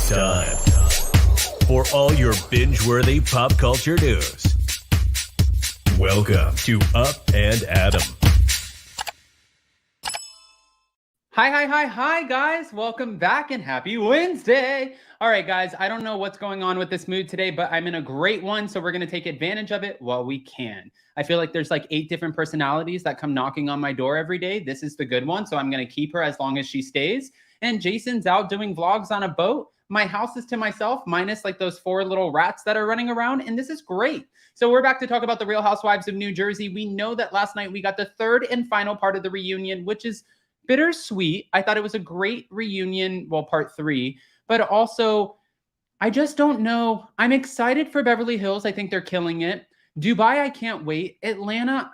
It's time for all your binge-worthy pop culture news. Welcome to Up and Adam. Hi, guys. Welcome back and happy Wednesday. All right, guys, I don't know what's going on with this mood today, but I'm in a great one, so we're going to take advantage of it while we can. I feel like there's like 8 different personalities that come knocking on my door every day. This is the good one, so I'm going to keep her as long as she stays. And Jason's out doing vlogs on a boat. My house is to myself, minus like those 4 little rats that are running around, and this is great. So we're back to talk about the Real Housewives of New Jersey. We know that last night we got the 3rd and final part of the reunion, which is bittersweet. I thought it was a great reunion, well, part 3, but also I just don't know. I'm excited for Beverly Hills. I think they're killing it. Dubai, I can't wait. Atlanta,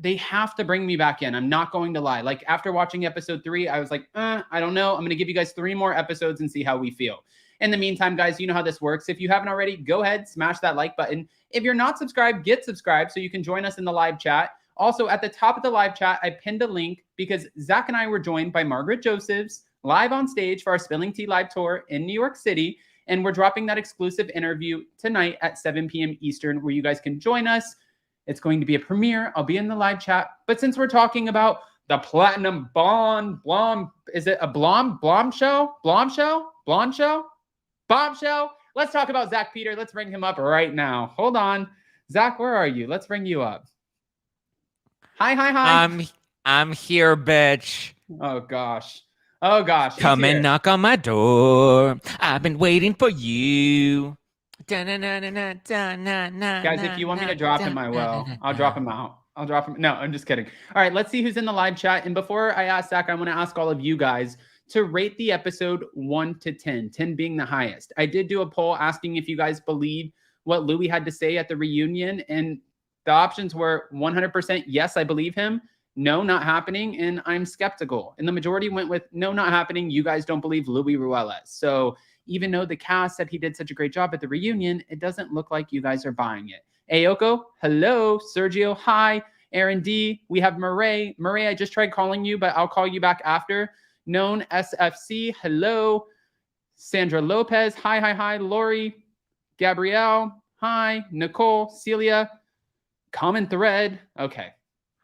they have to bring me back in. I'm not going to lie. Like after watching episode 3, I was like, I don't know. I'm going to give you guys 3 more episodes and see how we feel. In the meantime, guys, you know how this works. If you haven't already, go ahead, smash that like button. If you're not subscribed, get subscribed so you can join us in the live chat. Also, at the top of the live chat, I pinned a link because Zack and I were joined by Margaret Josephs live on stage for our Spilling Tea live tour in New York City. And we're dropping that exclusive interview tonight at 7 p.m. Eastern where you guys can join us. It's going to be a premiere. I'll be in the live chat. But since we're talking about the Platinum Blonde, is it a Blonde show? Bombshell? Let's talk about Zack Peter. Let's bring him up right now. Hold on. Zack, where are you? Let's bring you up. Hi. I'm here, bitch. Oh gosh. Come and knock on my door. I've been waiting for you. Guys, if you want me to drop him, I will. I'll drop him out. No, I'm just kidding. All right, let's see who's in the live chat. And before I ask Zack, I want to ask all of you guys to rate the episode 1 to 10, 10 being the highest. I did do a poll asking if you guys believe what Louie had to say at the reunion. And the options were 100% yes, I believe him. No, not happening. And I'm skeptical. And the majority went with no, not happening. You guys don't believe Louie Ruelas. So even though the cast said he did such a great job at the reunion, it doesn't look like you guys are buying it. Ayoko, hello. Sergio, hi. Aaron D, we have Murray. Murray, I just tried calling you, but I'll call you back after. Known SFC, hello. Sandra Lopez, hi. Lori, Gabrielle, hi. Nicole, Celia, common thread. Okay.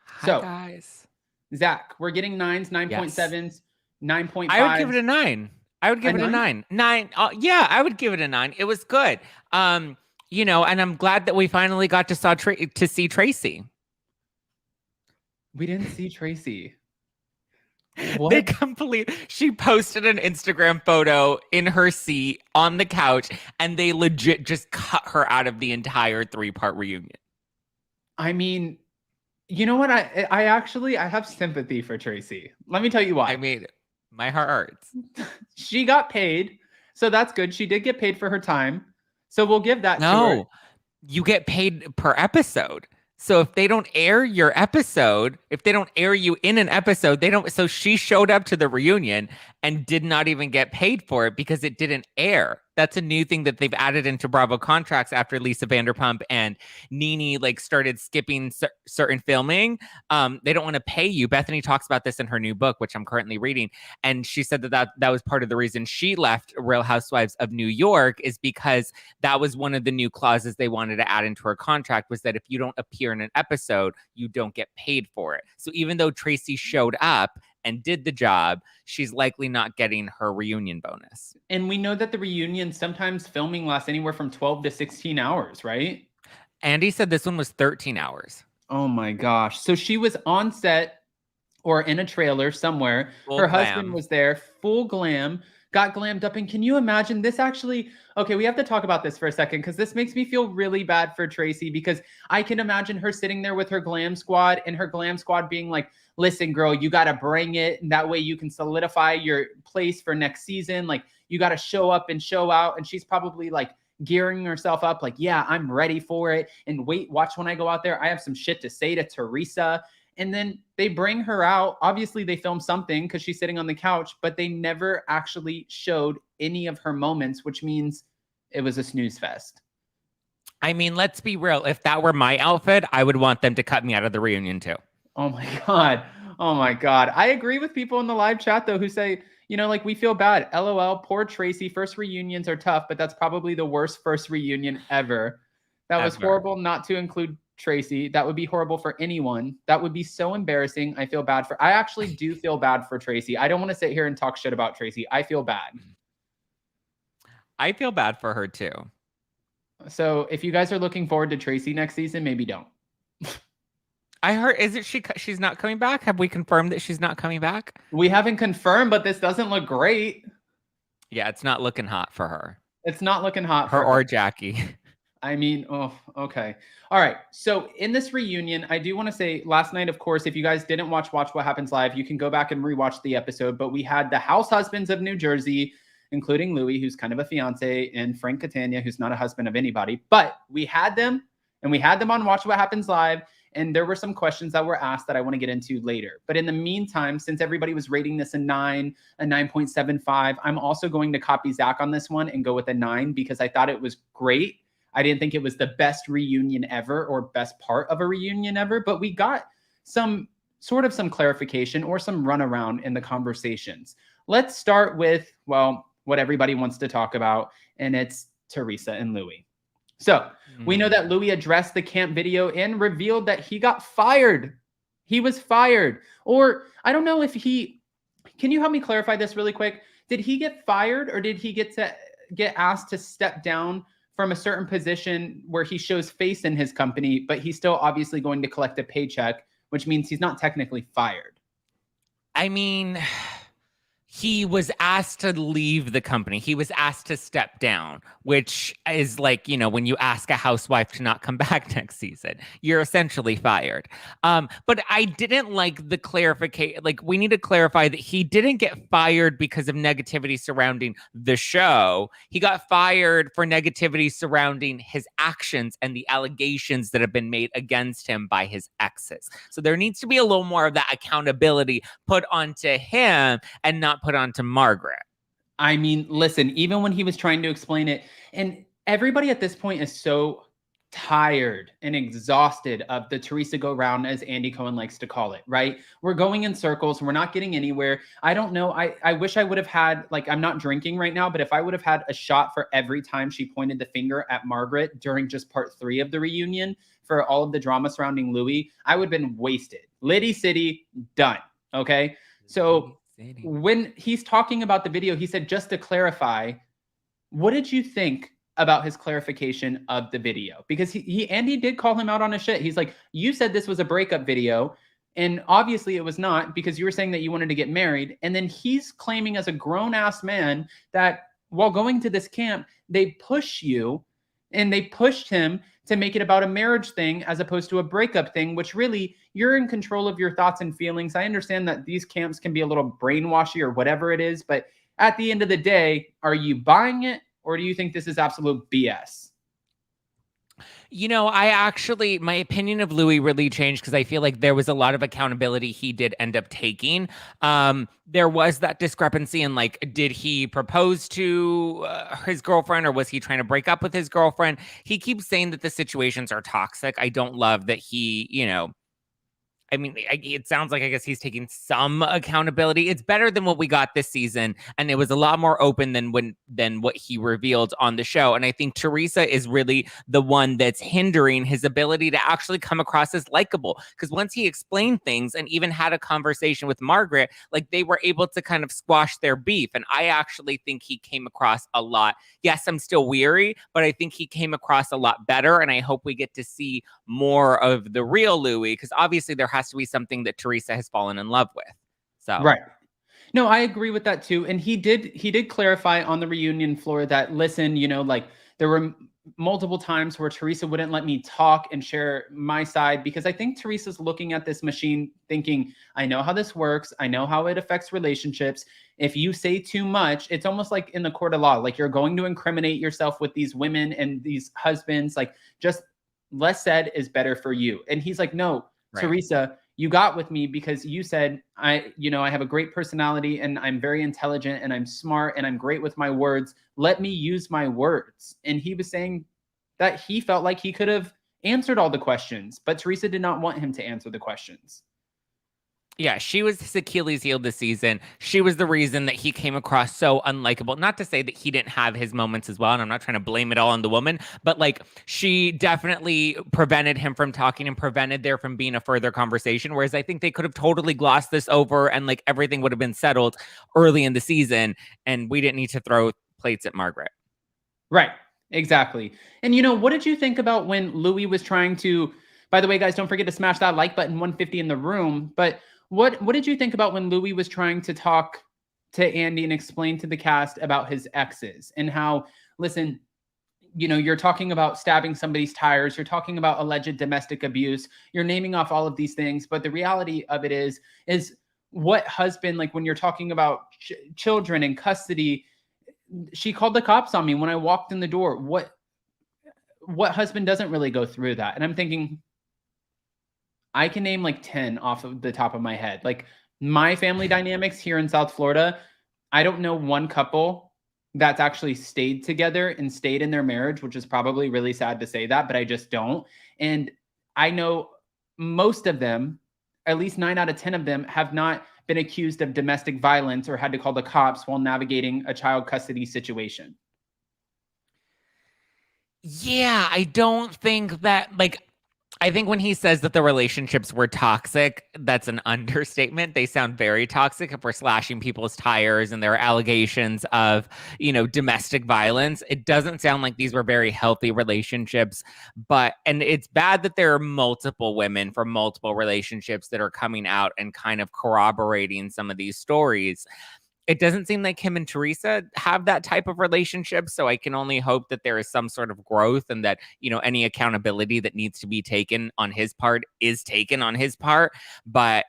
Hi, guys. Zack, we're getting 9s, 9.7s, 9.5. I would give it a 9. I would give it a 9. 9. Yeah, I would give it a 9. It was good. And I'm glad that we finally got to see Tracy. We didn't see Tracy. What? She posted an Instagram photo in her seat on the couch, and they legit just cut her out of the entire 3-part reunion. I mean, you know what? I have sympathy for Tracy. Let me tell you why. I mean, my heart hurts. She got paid, so that's good. She did get paid for her time, so we'll give that to her. No, you get paid per episode. So if they don't air your episode, if they don't air you in an episode, they don't. So she showed up to the reunion and did not even get paid for it because it didn't air. That's a new thing that they've added into Bravo contracts after Lisa Vanderpump and Nene started skipping certain filming. They don't want to pay you. Bethany talks about this in her new book, which I'm currently reading. And she said that was part of the reason she left Real Housewives of New York is because that was one of the new clauses they wanted to add into her contract was that if you don't appear in an episode, you don't get paid for it. So even though Tracy showed up and did the job, she's likely not getting her reunion bonus. And we know that the reunion, sometimes filming lasts anywhere from 12 to 16 hours, right? Andy said this one was 13 hours. Oh my gosh. So she was on set or in a trailer somewhere. Her husband was there, full glam, got glammed up. And can you imagine this actually? Okay, we have to talk about this for a second because this makes me feel really bad for Tracy because I can imagine her sitting there with her glam squad and her glam squad being like, listen, girl, you got to bring it. And that way you can solidify your place for next season. Like you got to show up and show out. And she's probably like gearing herself up like, yeah, I'm ready for it. And watch when I go out there. I have some shit to say to Teresa. And then they bring her out. Obviously, they film something because she's sitting on the couch, but they never actually showed any of her moments, which means it was a snooze fest. I mean, let's be real. If that were my outfit, I would want them to cut me out of the reunion too. Oh my God. I agree with people in the live chat, though, who say, You know, like we feel bad. LOL, poor Tracy. First reunions are tough, but that's probably the worst first reunion ever. That was horrible not to include Tracy. That would be horrible for anyone. That would be so embarrassing. I feel bad I actually do feel bad for Tracy. I don't want to sit here and talk shit about Tracy. I feel bad. I feel bad for her too. So if you guys are looking forward to Tracy next season, maybe don't. I heard, she's not coming back? Have we confirmed that she's not coming back? We haven't confirmed, but this doesn't look great. Yeah, it's not looking hot for her. It's not looking hot for her. Or Jackie. I mean, oh, okay. All right. So in this reunion, I do want to say last night, of course, if you guys didn't watch What Happens Live, you can go back and rewatch the episode. But we had the house husbands of New Jersey, including Louie, who's kind of a fiance, and Frank Catania, who's not a husband of anybody. But we had them, and we had them on Watch What Happens Live. And there were some questions that were asked that I want to get into later. But in the meantime, since everybody was rating this a 9, a 9.75, I'm also going to copy Zack on this one and go with a 9 because I thought it was great. I didn't think it was the best reunion ever or best part of a reunion ever, but we got some clarification or some runaround in the conversations. Let's start with, well, what everybody wants to talk about, and it's Teresa and Louie. So we know that Louie addressed the camp video and revealed that he got fired. He was fired. Or I don't know if can you help me clarify this really quick? Did he get fired or did he get asked to step down from a certain position where he shows face in his company, but he's still obviously going to collect a paycheck, which means he's not technically fired? I mean, he was asked to leave the company. He was asked to step down, which is like, you know, when you ask a housewife to not come back next season, you're essentially fired. But I didn't like the clarification. Like, we need to clarify that he didn't get fired because of negativity surrounding the show. He got fired for negativity surrounding his actions and the allegations that have been made against him by his exes. So there needs to be a little more of that accountability put onto him and not put onto Margaret. I mean, listen, even when he was trying to explain it, and everybody at this point is so tired and exhausted of the Teresa go round, as Andy Cohen likes to call it, right? We're going in circles. We're not getting anywhere. I don't know. I wish I would have had, like, I'm not drinking right now, but if I would have had a shot for every time she pointed the finger at Margaret during just part 3 of the reunion for all of the drama surrounding Louie, I would have been wasted. Liddy City, done. Okay. So when he's talking about the video, he said, just to clarify, what did you think about his clarification of the video? Because Andy did call him out on his shit. He's like, you said this was a breakup video, and obviously it was not, because you were saying that you wanted to get married. And then he's claiming as a grown-ass man that while going to this camp, they push you, and they pushed him to make it about a marriage thing as opposed to a breakup thing, which really, you're in control of your thoughts and feelings. I understand that these camps can be a little brainwashy or whatever it is, but at the end of the day, are you buying it, or do you think this is absolute BS? You know, my opinion of Louie really changed because I feel like there was a lot of accountability he did end up taking. There was that discrepancy in, like, did he propose to his girlfriend, or was he trying to break up with his girlfriend? He keeps saying that the situations are toxic. I don't love that he, you know, I mean, it sounds like, I guess, he's taking some accountability. It's better than what we got this season, and it was a lot more open than what he revealed on the show. And I think Teresa is really the one that's hindering his ability to actually come across as likable. Because once he explained things and even had a conversation with Margaret, like, they were able to kind of squash their beef. And I actually think he came across a lot. Yes, I'm still weary, but I think he came across a lot better. And I hope we get to see more of the real Louie, because obviously there has to be something that Teresa has fallen in love with. So right. No, I agree with that too. And he did clarify on the reunion floor that, listen, you know, like, there were multiple times where Teresa wouldn't let me talk and share my side, because I think Teresa's looking at this machine thinking, I know how this works. I know how it affects relationships. If you say too much, it's almost like in the court of law, like, you're going to incriminate yourself with these women and these husbands. Like, just less said is better for you. And he's like, no, right, Teresa, you got with me because you said, I have a great personality, and I'm very intelligent, and I'm smart, and I'm great with my words. Let me use my words. And he was saying that he felt like he could have answered all the questions, but Teresa did not want him to answer the questions. Yeah, she was his Achilles heel this season. She was the reason that he came across so unlikable. Not to say that he didn't have his moments as well, and I'm not trying to blame it all on the woman, but like she definitely prevented him from talking and prevented there from being a further conversation. Whereas I think they could have totally glossed this over and like everything would have been settled early in the season, and we didn't need to throw plates at Margaret. Right, exactly. And you know, what did you think about when Louie was trying to, by the way, guys, don't forget to smash that like button, 150 in the room, but what did you think about when Louie was trying to talk to Andy and explain to the cast about his exes and how, listen, you know, you're talking about stabbing somebody's tires, you're talking about alleged domestic abuse, you're naming off all of these things, but the reality of it is what husband, like when you're talking about children in custody, she called the cops on me when I walked in the door. What husband doesn't really go through that? And I'm thinking, I can name like 10 off of the top of my head. Like my family dynamics here in South Florida, I don't know one couple that's actually stayed together and stayed in their marriage, which is probably really sad to say that, but I just don't. And I know most of them, at least 9 out of 10 of them, have not been accused of domestic violence or had to call the cops while navigating a child custody situation. Yeah, I don't think that, like, I think when he says that the relationships were toxic, that's an understatement. They sound very toxic if we're slashing people's tires and there are allegations of, you know, domestic violence. It doesn't sound like these were very healthy relationships, and it's bad that there are multiple women from multiple relationships that are coming out and kind of corroborating some of these stories. It doesn't seem like him and Teresa have that type of relationship. So I can only hope that there is some sort of growth and that, you know, any accountability that needs to be taken on his part is taken on his part. But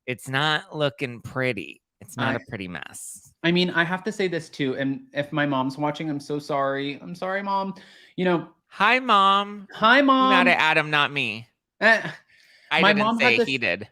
it's not looking pretty. It's not a pretty mess. I mean, I have to say this too. And if my mom's watching, I'm so sorry. I'm sorry, Mom. You know, hi, Mom. Hi, Mom. You mad at Adam, not me. I didn't say he did.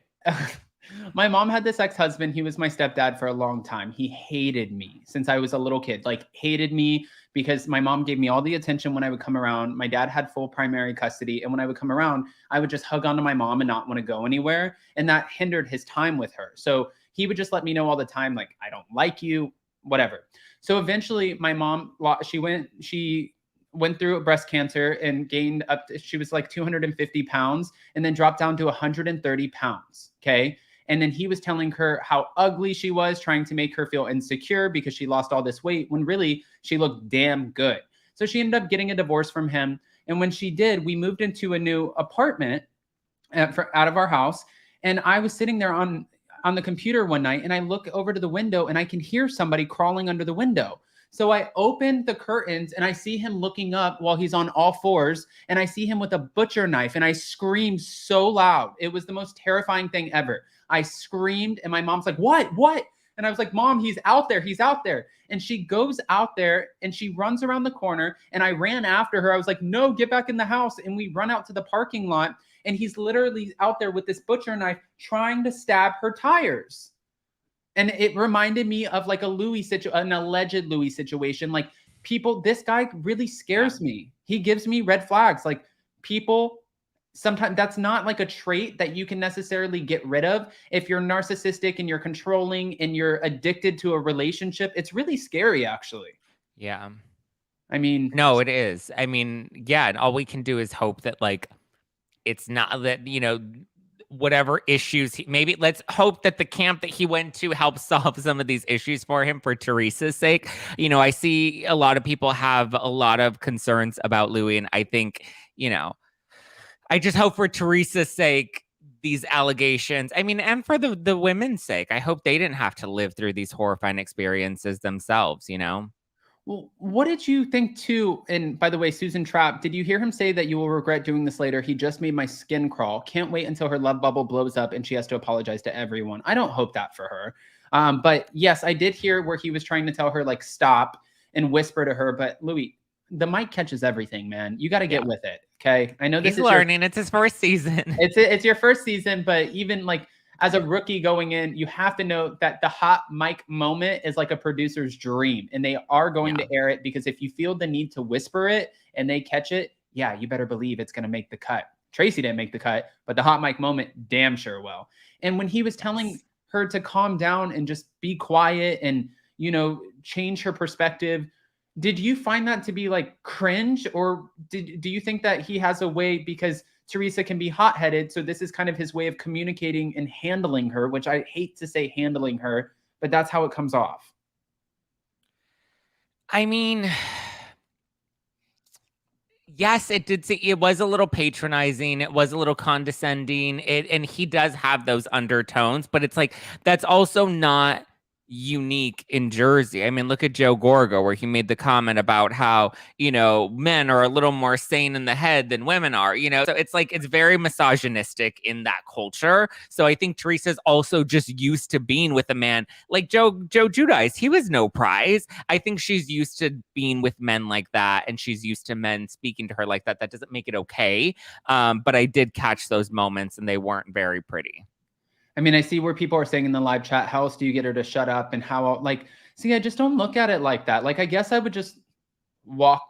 My mom had this ex-husband. He was my stepdad for a long time. He hated me since I was a little kid, like hated me because my mom gave me all the attention when I would come around. My dad had full primary custody. And when I would come around, I would just hug onto my mom and not want to go anywhere. And that hindered his time with her. So he would just let me know all the time, like, I don't like you, whatever. So eventually my mom, she went through breast cancer and gained up to, she was like 250 pounds and then dropped down to 130 pounds. Okay. And then he was telling her how ugly she was, trying to make her feel insecure because she lost all this weight when really she looked damn good. So she ended up getting a divorce from him. And when she did, we moved into a new apartment out of our house. And I was sitting there on the computer one night and I look over to the window and I can hear somebody crawling under the window. So I opened the curtains and I see him looking up while he's on all fours and I see him with a butcher knife and I screamed so loud. It was the most terrifying thing ever. I screamed and my mom's like, what? And I was like, Mom, he's out there. He's out there. And she goes out there and she runs around the corner and I ran after her. I was like, no, get back in the house. And we run out to the parking lot and he's literally out there with this butcher knife trying to stab her tires. And it reminded me of like an alleged Louie situation. Like people, this guy really scares me. He gives me red flags. Like people, sometimes that's not like a trait that you can necessarily get rid of. If you're narcissistic and you're controlling and you're addicted to a relationship, it's really scary, actually. Yeah. I mean, no, it is. I mean, yeah. And all we can do is hope that like, it's not that, you know, whatever issues maybe let's hope that the camp that he went to helps solve some of these issues for him for Teresa's sake. You know, I see a lot of people have a lot of concerns about Louie, and I think, you know, I just hope for Teresa's sake these allegations, I mean, and for the women's sake, I hope they didn't have to live through these horrifying experiences themselves, you know. Well, what did you think too? And by the way, Susan Trapp, did you hear him say that you will regret doing this later? He just made my skin crawl. Can't wait until her love bubble blows up and she has to apologize to everyone. I don't hope that for her. But yes, I did hear where he was trying to tell her like stop and whisper to her. But Louie, the mic catches everything, man. You got to get with it. Okay. I know this is learning. It's his first season. It's your first season, but even like as a rookie going in, you have to know that the hot mic moment is like a producer's dream, and they are going to air it because if you feel the need to whisper it and they catch it, yeah, you better believe it's going to make the cut. Tracy didn't make the cut, but the hot mic moment damn sure will. And when he was telling her to calm down and just be quiet and, you know, change her perspective, did you find that to be like cringe, or do you think that he has a way, because Teresa can be hot-headed, so this is kind of his way of communicating and handling her, which I hate to say handling her, but that's how it comes off. I mean, yes, it did. It was a little patronizing. It was a little condescending. And he does have those undertones, but it's like, that's also not unique in Jersey. I mean, look at Joe Gorga, where he made the comment about how, you know, men are a little more sane in the head than women are, you know? So it's like, it's very misogynistic in that culture. So I think Teresa's also just used to being with a man like Joe Giudice. He was no prize. I think she's used to being with men like that, and she's used to men speaking to her like that. That doesn't make it okay. But I did catch those moments, and they weren't very pretty. I mean, I see where people are saying in the live chat, how else do you get her to shut up? And how, like, see, I just don't look at it like that. Like, I guess I would just walk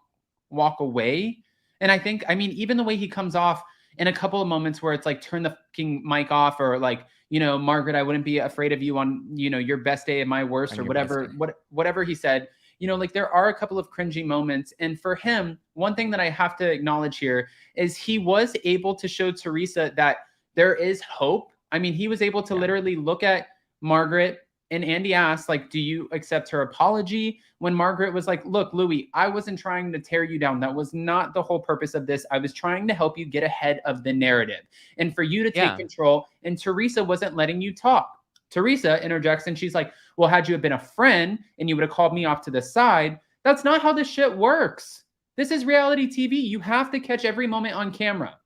away. And I think, I mean, even the way he comes off in a couple of moments where it's like, turn the fucking mic off, or like, you know, Margaret, I wouldn't be afraid of you on, you know, your best day and my worst, or whatever he said, you know, like there are a couple of cringy moments. And for him, one thing that I have to acknowledge here is he was able to show Teresa that there is hope. I mean, he was able to literally look at Margaret, and Andy asked, like, do you accept her apology? When Margaret was like, look, Louie, I wasn't trying to tear you down. That was not the whole purpose of this. I was trying to help you get ahead of the narrative and for you to take control. And Teresa wasn't letting you talk. Teresa interjects and she's like, well, had you have been a friend and you would have called me off to the side, that's not how this shit works. This is reality TV. You have to catch every moment on camera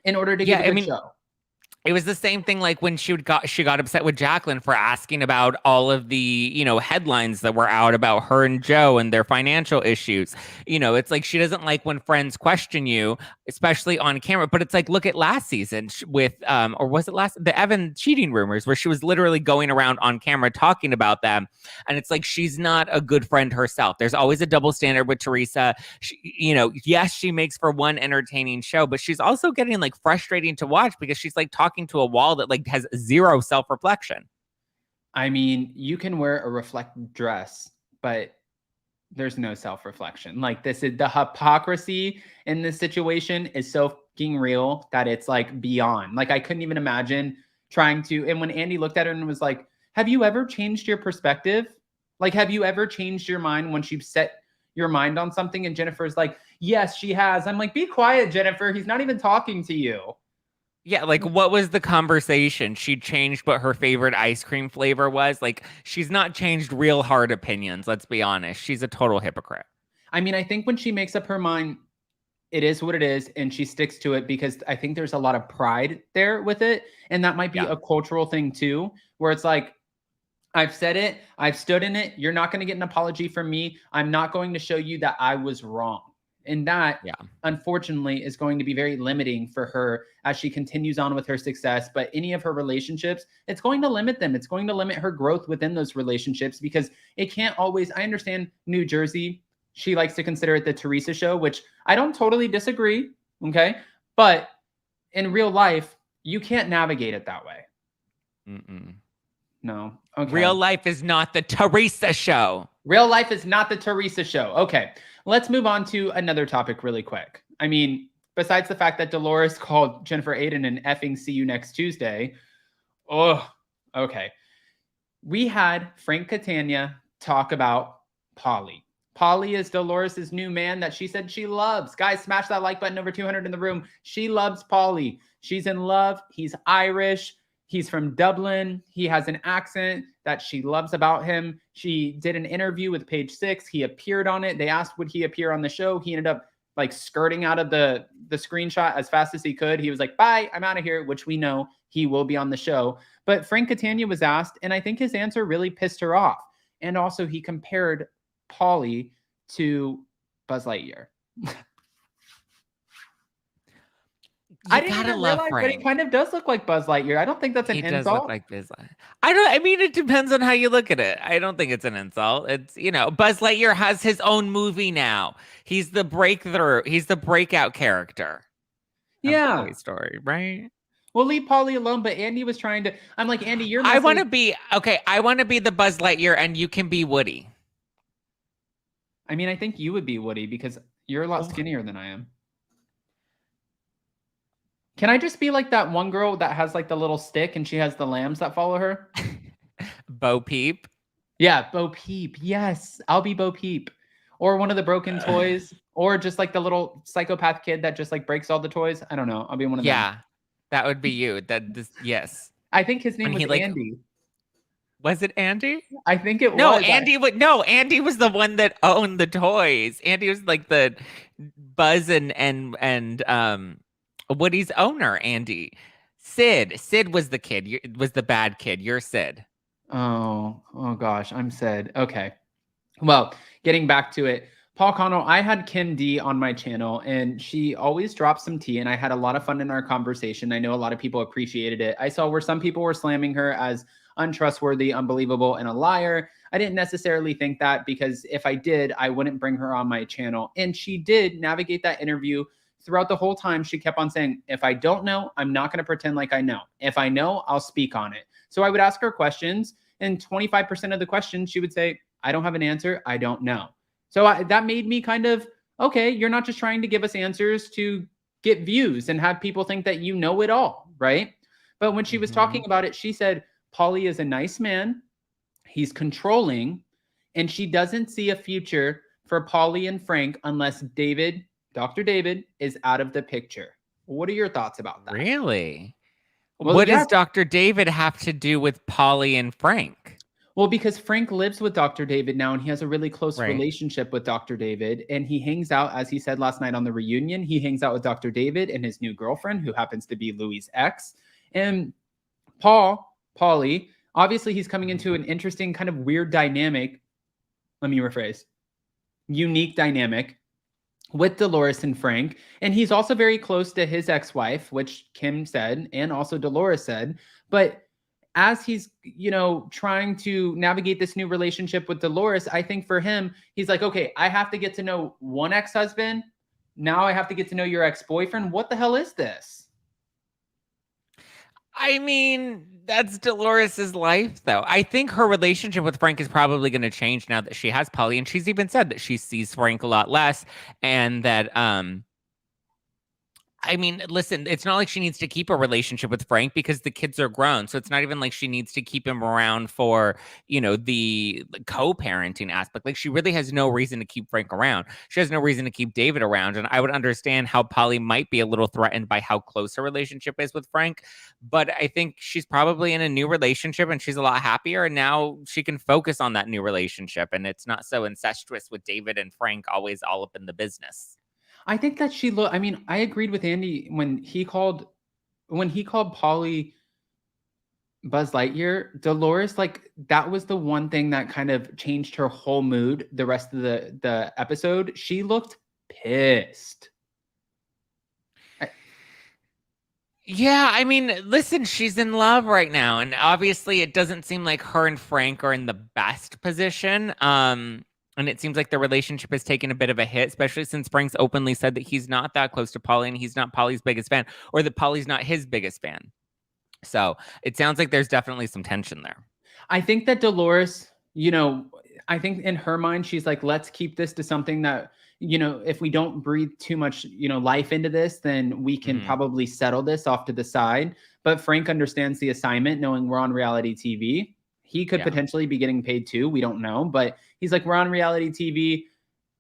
in order to get a good show. It was the same thing like when she got upset with Jacqueline for asking about all of the, you know, headlines that were out about her and Joe and their financial issues. You know, it's like she doesn't like when friends question you, especially on camera. But it's like, look at last season with, or was it the Evan cheating rumors, where she was literally going around on camera talking about them. And it's like, she's not a good friend herself. There's always a double standard with Teresa. She, you know, yes, she makes for one entertaining show, but she's also getting like frustrating to watch because she's like talking to a wall that like has zero self-reflection. I mean, you can wear a reflective dress, but there's no self-reflection. Like, this is the hypocrisy in this situation is so fucking real that it's like beyond. Like, I couldn't even imagine trying to. And when Andy looked at her and was like, have you ever changed your perspective? Like, have you ever changed your mind once you've set your mind on something? And Jennifer's like, yes, she has. I'm like, be quiet, Jennifer. He's not even talking to you. Yeah, like what was the conversation? She changed what her favorite ice cream flavor was. Like, she's not changed real hard opinions, let's be honest. She's a total hypocrite. I mean, I think when she makes up her mind, it is what it is, and she sticks to it because I think there's a lot of pride there with it. And that might be a cultural thing too, where it's like, I've said it, I've stood in it. You're not going to get an apology from me. I'm not going to show you that I was wrong. And that, unfortunately, is going to be very limiting for her as she continues on with her success. But any of her relationships, it's going to limit them. It's going to limit her growth within those relationships because it can't always. I understand New Jersey. She likes to consider it the Teresa show, which I don't totally disagree. Okay. But in real life, you can't navigate it that way. No. Okay. Real life is not the Teresa show. Real life is not the Teresa show. Okay. Let's move on to another topic really quick. I mean, besides the fact that Dolores called Jennifer Aydin an effing see you next Tuesday. Oh, okay. We had Frank Catania talk about Paulie. Paulie is Dolores' new man that she said she loves. Guys, smash that like button, over 200 in the room. She loves Paulie. She's in love. He's Irish. He's from Dublin. He has an accent that she loves about him. She did an interview with Page Six. He appeared on it. They asked, would he appear on the show? He ended up like skirting out of the screenshot as fast as he could. He was like, bye, I'm out of here, which we know he will be on the show. But Frank Catania was asked, and I think his answer really pissed her off. And also he compared Paulie to Buzz Lightyear. I didn't even realize, but it kind of does look like Buzz Lightyear. I don't think that's an insult. It does look like Buzz Lightyear. I mean, it depends on how you look at it. I don't think it's an insult. It's, you know, Buzz Lightyear has his own movie now. He's the breakthrough. He's the breakout character. of Yeah. Toy Story, right? We'll leave Paulie alone, but Andy was trying to. I'm like, Andy, you're. I want to be okay. I want to be the Buzz Lightyear, and you can be Woody. I mean, I think you would be Woody because you're a lot skinnier than I am. Can I just be like that one girl that has like the little stick and she has the lambs that follow her? Bo Peep. Yeah, Bo Peep. Yes, I'll be Bo Peep. Or one of the broken toys. Or just like the little psychopath kid that just like breaks all the toys. I don't know. I'll be one of them. Yeah, that would be you. Yes. I think his name When was he, Andy. Was it Andy? I think it No, was. Andy was the one that owned the toys. Andy was like the Buzz and Woody's owner, Andy. Sid was the kid. Was the bad kid. You're Sid. Oh gosh, I'm Sid. Okay. Well, getting back to it, Paul Connell, I had Kim D on my channel and she always drops some tea and I had a lot of fun in our conversation. I know a lot of people appreciated it. I saw where some people were slamming her as untrustworthy, unbelievable, and a liar. I didn't necessarily think that because if I did, I wouldn't bring her on my channel. And she did navigate that interview throughout the whole time. She kept on saying, if I don't know, I'm not going to pretend like I know. If I know, I'll speak on it. So I would ask her questions and 25% of the questions she would say, I don't have an answer. I don't know. So that made me kind of, okay, you're not just trying to give us answers to get views and have people think that you know it all, right? But when she was talking about it, she said, Paulie is a nice man. He's controlling. And she doesn't see a future for Paulie and Frank unless Dr. David, is out of the picture. What are your thoughts about that? Really? Well, what yeah. does Dr. David have to do with Paulie and Frank? Well, because Frank lives with Dr. David now and he has a really close relationship with Dr. David. And he hangs out, as he said last night on the reunion, he hangs out with Dr. David and his new girlfriend, who happens to be Louie's ex. And Paulie, obviously he's coming into an interesting kind of weird dynamic. Let me rephrase. Unique dynamic with Dolores and Frank. And he's also very close to his ex-wife, which Kim said, and also Dolores said. But as he's, trying to navigate this new relationship with Dolores, I think for him, he's like, okay, I have to get to know one ex-husband. Now I have to get to know your ex-boyfriend. What the hell is this? I mean, that's Dolores's life, though. I think her relationship with Frank is probably going to change now that she has Paulie, and she's even said that she sees Frank a lot less, and that I mean, listen, it's not like she needs to keep a relationship with Frank because the kids are grown. So it's not even like she needs to keep him around for, the co-parenting aspect. Like she really has no reason to keep Frank around. She has no reason to keep David around. And I would understand how Paulie might be a little threatened by how close her relationship is with Frank. But I think she's probably in a new relationship and she's a lot happier. And now she can focus on that new relationship. And it's not so incestuous with David and Frank always all up in the business. I think that I agreed with Andy when he called Paulie Buzz Lightyear. Dolores, like that was the one thing that kind of changed her whole mood the rest of the episode. She looked pissed. Yeah, I mean, listen, she's in love right now. And obviously it doesn't seem like her and Frank are in the best position. And it seems like the relationship has taken a bit of a hit, especially since Frank's openly said that he's not that close to Paulie and he's not Paulie's biggest fan, or that Paulie's not his biggest fan. So it sounds like there's definitely some tension there. I think that Dolores, I think in her mind, she's like, let's keep this to something that, if we don't breathe too much, life into this, then we can probably settle this off to the side. But Frank understands the assignment, knowing we're on reality TV. He could potentially be getting paid too. We don't know. But he's like, we're on reality TV.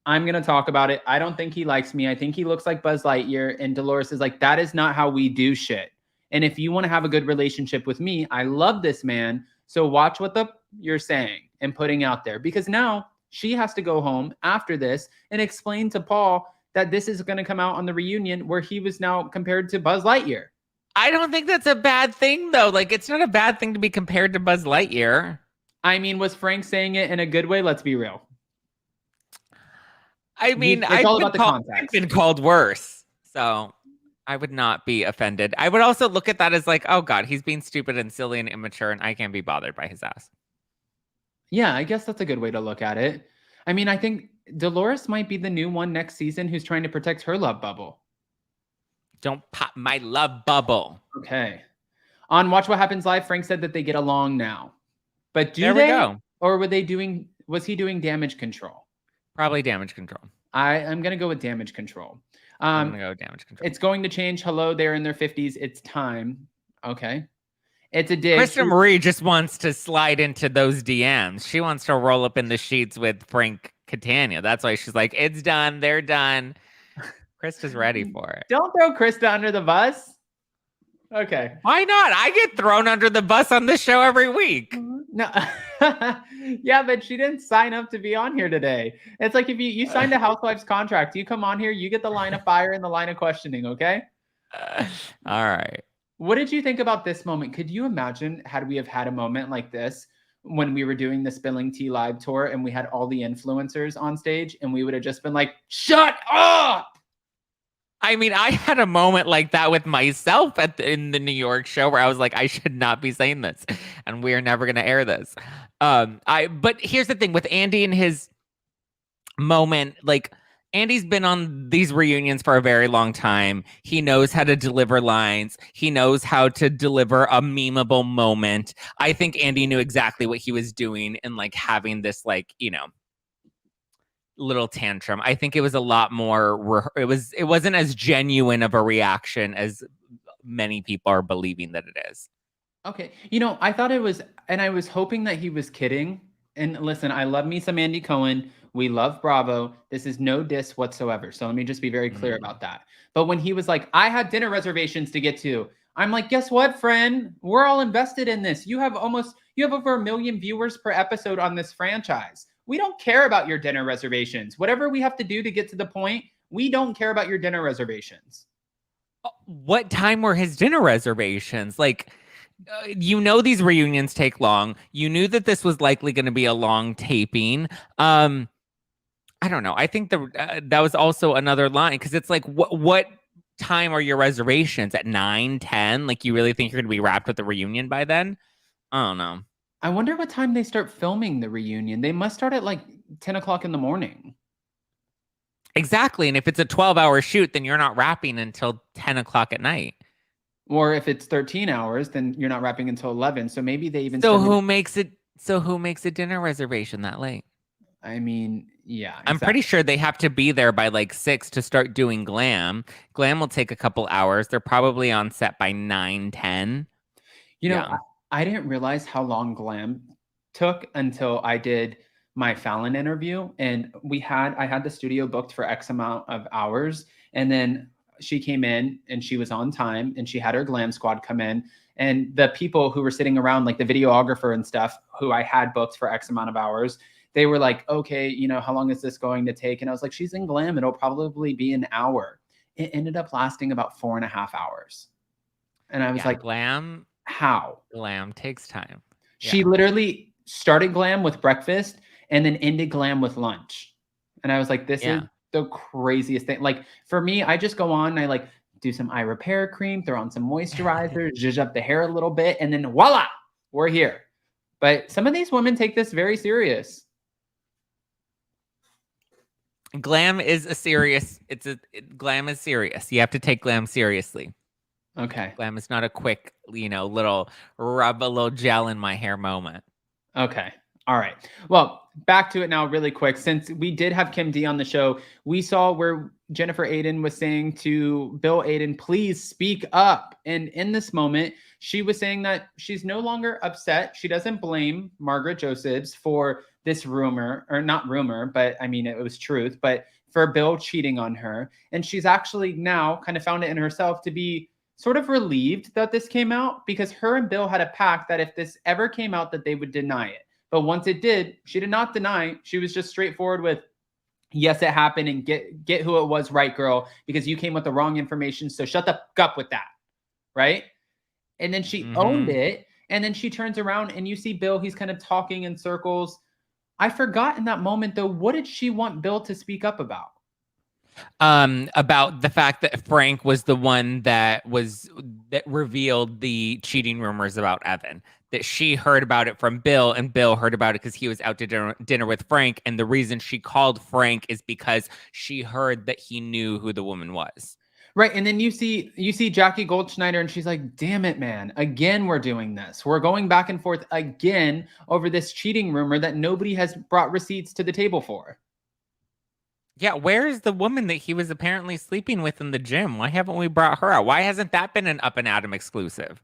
I'm going to talk about it. I don't think he likes me. I think he looks like Buzz Lightyear. And Dolores is like, that is not how we do shit. And if you want to have a good relationship with me, I love this man. So watch what you're saying and putting out there. Because now she has to go home after this and explain to Paul that this is going to come out on the reunion where he was now compared to Buzz Lightyear. I don't think that's a bad thing, though. Like, it's not a bad thing to be compared to Buzz Lightyear. I mean, was Frank saying it in a good way? Let's be real. I mean, I've been called worse. So I would not be offended. I would also look at that as like, oh, God, he's being stupid and silly and immature, and I can't be bothered by his ass. Yeah, I guess that's a good way to look at it. I mean, I think Dolores might be the new one next season who's trying to protect her love bubble. Don't pop my love bubble. Okay. On Watch What Happens Live, Frank said that they get along now. But There we go. or was he doing damage control? Probably damage control. I'm going to go with damage control. I'm going to go with damage control. It's going to change. Hello, they're in their 50s. It's time. Okay. It's a dig. Krista Marie just wants to slide into those DMs. She wants to roll up in the sheets with Frank Catania. That's why she's like, it's done. They're done. Krista's ready for it. Don't throw Krista under the bus. Okay. Why not? I get thrown under the bus on this show every week. No. Yeah, but she didn't sign up to be on here today. It's like if you signed a Housewives contract, you come on here, you get the line of fire and the line of questioning, okay? All right. What did you think about this moment? Could you imagine had we have had a moment like this when we were doing the Spilling Tea live tour and we had all the influencers on stage and we would have just been like, shut up! I mean, I had a moment like that with myself in the New York show where I was like, I should not be saying this, and we are never going to air this. But here's the thing with Andy and his moment. Like, Andy's been on these reunions for a very long time. He knows how to deliver lines. He knows how to deliver a memeable moment. I think Andy knew exactly what he was doing and like having this like, you know, little tantrum. I think it was a lot more it wasn't as genuine of a reaction as many people are believing that it is. Okay. You know, I thought it was, and I was hoping that he was kidding. And listen, I love me some Andy Cohen. We love Bravo. This is no diss whatsoever. So let me just be very clear about that. But when he was like, I had dinner reservations to get to, I'm like, guess what, friend? We're all invested in this. You have over 1 million viewers per episode on this franchise. We don't care about your dinner reservations. Whatever we have to do to get to the point, we don't care about your dinner reservations. What time were his dinner reservations? Like, you know, these reunions take long. You knew that this was likely going to be a long taping. I don't know. I think that was also another line because it's like, what time are your reservations? At 9, 10? Like, you really think you're going to be wrapped with the reunion by then? I don't know. I wonder what time they start filming the reunion. They must start at like 10 o'clock in the morning. Exactly. And if it's a 12-hour shoot, then you're not wrapping until 10 o'clock at night. Or if it's 13 hours, then you're not wrapping until 11. So maybe they even... So who makes a dinner reservation that late? I mean, yeah. Exactly. I'm pretty sure they have to be there by like 6 to start doing glam. Glam will take a couple hours. They're probably on set by 9, 10. You know, I didn't realize how long glam took until I did my Fallon interview. And I had the studio booked for X amount of hours. And then she came in and she was on time and she had her glam squad come in. And the people who were sitting around, like the videographer and stuff, who I had booked for X amount of hours, they were like, okay, you know, how long is this going to take? And I was like, she's in glam. It'll probably be an hour. It ended up lasting about 4.5 hours. And I was like, glam. How? Glam takes time. She literally started glam with breakfast and then ended glam with lunch. And I was like, this is the craziest thing. Like for me, I just go on and I like do some eye repair cream, throw on some moisturizer, zhuzh up the hair a little bit, and then voila, we're here. But some of these women take this very serious. Glam is serious. Glam is serious. You have to take glam seriously. Okay. Glam is not a quick, little rub a little gel in my hair moment. Okay. All right. Well, back to it now really quick. Since we did have Kim D on the show, we saw where Jennifer Aydin was saying to Bill Aydin, please speak up. And in this moment, she was saying that she's no longer upset. She doesn't blame Margaret Josephs for this rumor, or not rumor, but I mean, it was truth, but for Bill cheating on her. And she's actually now kind of found it in herself to be sort of relieved that this came out, because her and Bill had a pact that if this ever came out that they would deny it. But once it did, she did not deny. She was just straightforward with, yes, it happened, and get who it was right, girl, because you came with the wrong information. So shut the fuck up with that. Right. And then she owned it. And then she turns around and you see Bill, he's kind of talking in circles. I forgot in that moment, though, what did she want Bill to speak up about? About the fact that Frank was the one that revealed the cheating rumors about Evan. That she heard about it from Bill, and Bill heard about it because he was out to dinner with Frank. And the reason she called Frank is because she heard that he knew who the woman was. Right. And then you see Jackie Goldschneider and she's like, damn it, man. Again, we're doing this. We're going back and forth again over this cheating rumor that nobody has brought receipts to the table for. Yeah, where is the woman that he was apparently sleeping with in the gym? Why haven't we brought her out? Why hasn't that been an Up and Adam exclusive?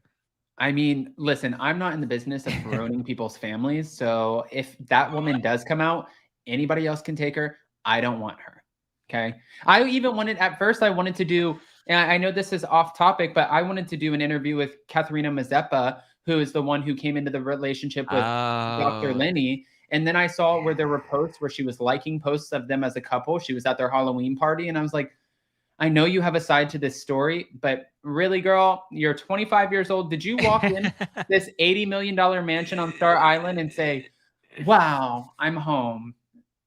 I mean, listen, I'm not in the business of ruining people's families. So if that woman does come out, anybody else can take her. I don't want her. Okay. I even wanted, at first, I wanted to do, and I know this is off topic, but I wanted to do an interview with Katharina Mazeppa, who is the one who came into the relationship with Dr. Lenny. And then I saw where there were posts where she was liking posts of them as a couple. She was at their Halloween party. And I was like, I know you have a side to this story, but really, girl, you're 25 years old. Did you walk in this $80 million mansion on Star Island and say, wow, I'm home,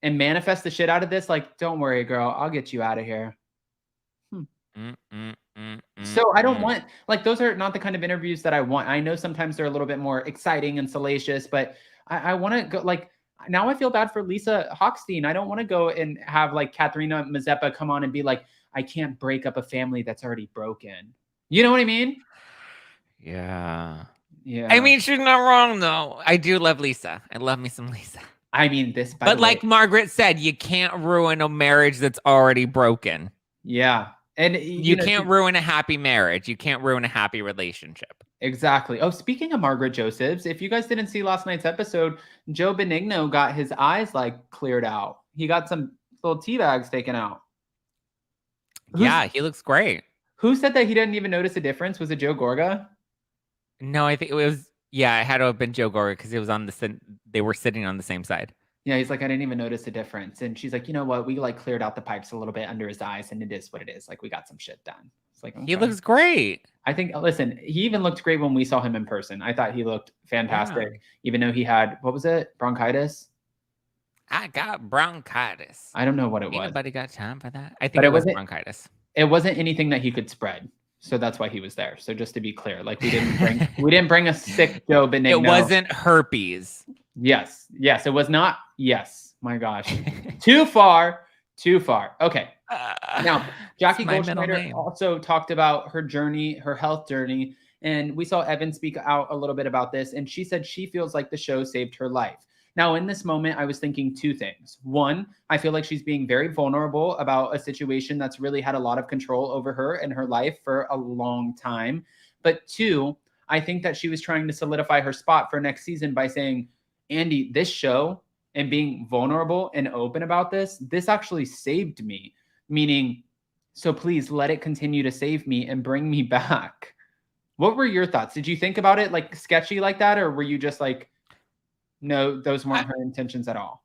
and manifest the shit out of this? Like, don't worry, girl. I'll get you out of here. So I don't want, like, those are not the kind of interviews that I want. I know sometimes they're a little bit more exciting and salacious, but I want to go, like, now I feel bad for Lisa Hochstein. I don't want to go and have like Katharina Mazeppa come on and be like, I can't break up a family that's already broken. You know what I mean? Yeah. Yeah. I mean, she's not wrong though. I do love Lisa. I love me some Lisa. I mean, this, but like Margaret said, you can't ruin a marriage that's already broken. Yeah. And you can't ruin a happy marriage. You can't ruin a happy relationship. Exactly. Oh, speaking of Margaret Josephs, if you guys didn't see last night's episode, Joe Benigno got his eyes like cleared out. He got some little tea bags taken out. Yeah, he looks great. Who said that he didn't even notice a difference? Was it Joe Gorga? No, I think it was, yeah, it had to have been Joe Gorga because it was on they were sitting on the same side. Yeah, he's like, I didn't even notice a difference. And she's like, you know what? We like cleared out the pipes a little bit under his eyes, and it is what it is. Like, we got some shit done. It's like, okay. He looks great. I think, listen, he even looked great when we saw him in person. I thought he looked fantastic, even though he had, what was it? Bronchitis? I got bronchitis. I don't know what it was. Anybody got time for that? I think it was bronchitis. It wasn't anything that he could spread. So that's why he was there. So just to be clear, like we didn't bring a sick Joe Benigno. It wasn't herpes. Yes. Yes, it was not. Yes. My gosh. Too far. Okay. Now, Jackie Goldschneider also talked about her journey, her health journey. And we saw Evan speak out a little bit about this. And she said she feels like the show saved her life. Now, in this moment, I was thinking two things. One, I feel like she's being very vulnerable about a situation that's really had a lot of control over her and her life for a long time. But two, I think that she was trying to solidify her spot for next season by saying, Andy, this show and being vulnerable and open about this actually saved me. Meaning, so please let it continue to save me and bring me back. What were your thoughts? Did you think about it like sketchy like that? Or were you just like, no, those weren't her intentions at all?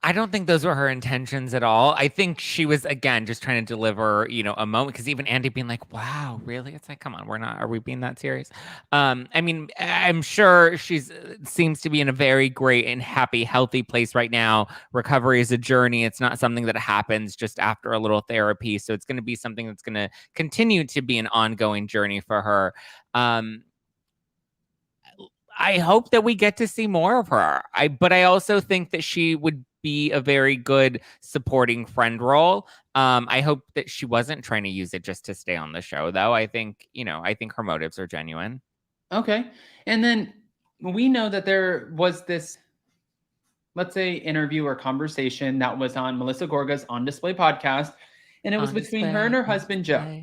I don't think those were her intentions at all. I think she was, again, just trying to deliver, a moment. Because even Andy being like, wow, really? It's like, come on, are we being that serious? I mean, I'm sure seems to be in a very great and happy, healthy place right now. Recovery is a journey. It's not something that happens just after a little therapy. So it's going to be something that's going to continue to be an ongoing journey for her. I hope that we get to see more of her. But I also think that she would be a very good supporting friend role. I hope that she wasn't trying to use it just to stay on the show, though. I think her motives are genuine. Okay. And then we know that there was this, let's say, interview or conversation that was on Melissa Gorgas On Display podcast. And it was between her and her husband, Joe.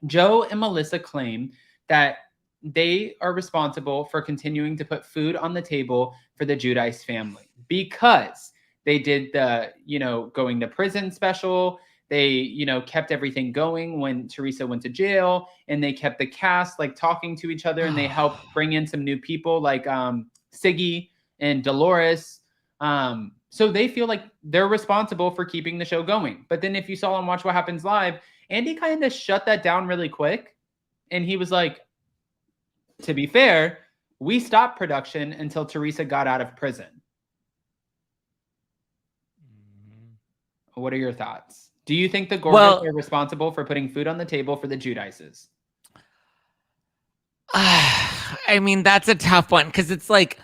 Joe and Melissa claim that they are responsible for continuing to put food on the table for the Giudice family because they did the, going to prison special. They, kept everything going when Teresa went to jail, and they kept the cast like talking to each other, and they helped bring in some new people like Siggy and Dolores. So they feel like they're responsible for keeping the show going. But then if you saw on Watch What Happens Live, Andy kind of shut that down really quick. And he was like, to be fair, we stopped production until Teresa got out of prison. What are your thoughts? Do you think the Gorgas are responsible for putting food on the table for the Judices? I mean, that's a tough one because it's like,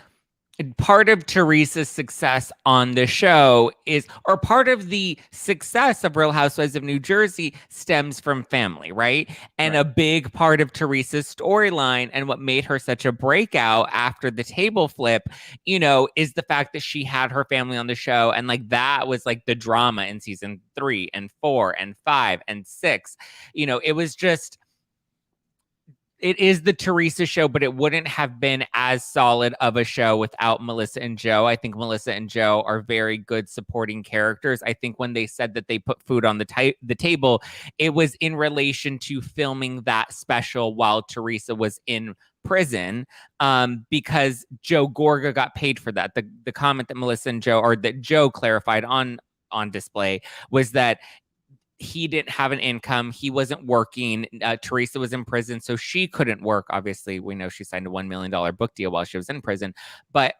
part of Teresa's success on the show is, or part of the success of Real Housewives of New Jersey stems from family, right? And a big part of Teresa's storyline and what made her such a breakout after the table flip, is the fact that she had her family on the show. And like that was like the drama in season 3 and 4 and 5 and 6. It was just, it is the Teresa show, but it wouldn't have been as solid of a show without Melissa and Joe. I think Melissa and Joe are very good supporting characters. I think when they said that they put food on the table, it was in relation to filming that special while Teresa was in prison, because Joe Gorga got paid for that. The comment that Melissa and Joe, or that Joe clarified on display, was that he didn't have an income. He wasn't working. Teresa was in prison, so she couldn't work. Obviously, we know she signed a $1 million book deal while she was in prison. But